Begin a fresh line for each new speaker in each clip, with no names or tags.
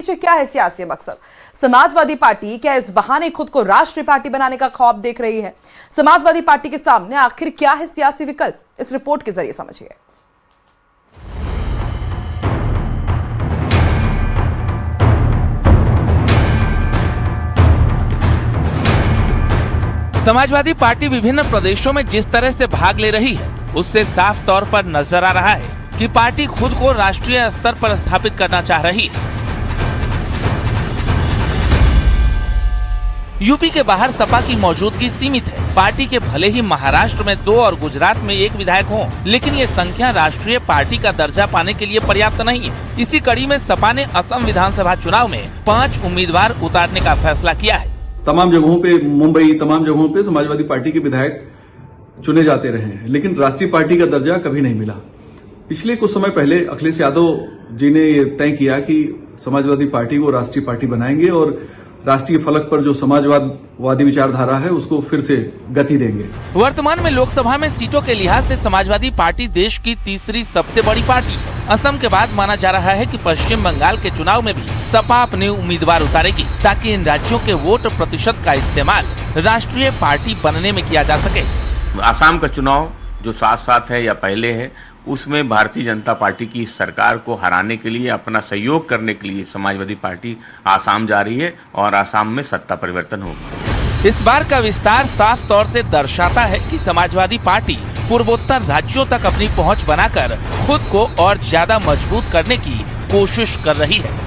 पीछे क्या है सियासी मकसद? समाजवादी पार्टी क्या इस बहाने खुद को राष्ट्रीय पार्टी बनाने का ख्वाब देख रही है? समाजवादी पार्टी के सामने आखिर क्या है सियासी विकल्प? इस रिपोर्ट के जरिए समझिए।
समाजवादी पार्टी विभिन्न प्रदेशों में जिस तरह से भाग ले रही है, उससे साफ तौर पर नजर आ रहा है कि पार्टी खुद को राष्ट्रीय स्तर पर स्थापित करना चाह रही है। यूपी के बाहर सपा की मौजूदगी सीमित है। पार्टी के भले ही महाराष्ट्र में 2 और गुजरात में 1 विधायक हों, लेकिन ये संख्या राष्ट्रीय पार्टी का दर्जा पाने के लिए पर्याप्त नहीं है। इसी कड़ी में सपा ने असम विधानसभा चुनाव में 5 उम्मीदवार उतारने का फैसला किया है।
तमाम जगहों पे, मुंबई तमाम जगहों पे समाजवादी पार्टी के विधायक चुने जाते रहे हैं, लेकिन राष्ट्रीय पार्टी का दर्जा कभी नहीं मिला। पिछले कुछ समय पहले अखिलेश यादव जी ने ये तय किया कि समाजवादी पार्टी को राष्ट्रीय पार्टी बनाएंगे और राष्ट्रीय फलक पर जो समाजवादी विचारधारा है उसको फिर से गति देंगे।
वर्तमान में लोकसभा में सीटों के लिहाज से समाजवादी पार्टी देश की तीसरी सबसे बड़ी पार्टी है। असम के बाद माना जा रहा है कि पश्चिम बंगाल के चुनाव में भी सपा अपने उम्मीदवार उतारेगी, ताकि इन राज्यों के वोट प्रतिशत का इस्तेमाल राष्ट्रीय पार्टी बनने में किया जा सके।
आसाम का चुनाव जो साथ है या पहले है, उसमें भारतीय जनता पार्टी की सरकार को हराने के लिए, अपना सहयोग करने के लिए समाजवादी पार्टी आसाम जा रही है और आसाम में सत्ता परिवर्तन होगा।
इस बार का विस्तार साफ तौर से दर्शाता है कि समाजवादी पार्टी पूर्वोत्तर राज्यों तक अपनी पहुंच बनाकर खुद को और ज्यादा मजबूत करने की कोशिश कर रही है।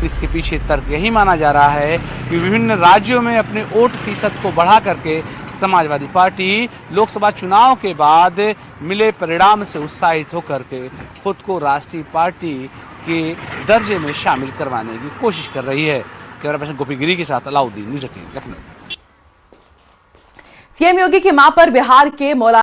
इसके पीछे तर्क यही माना जा रहा है कि विभिन्न राज्यों में अपने वोट फीसद को बढ़ा करके समाजवादी पार्टी लोकसभा चुनाव के बाद मिले परिणाम से उत्साहित होकर के खुद को राष्ट्रीय पार्टी के दर्जे में शामिल करवाने की कोशिश कर रही है। कैमरा पर्सन गोपी गिरी के साथ अलाउद्दीन, न्यूज़ 18 लखनऊ।
सीएम योगी की मां पर बिहार के मौलाना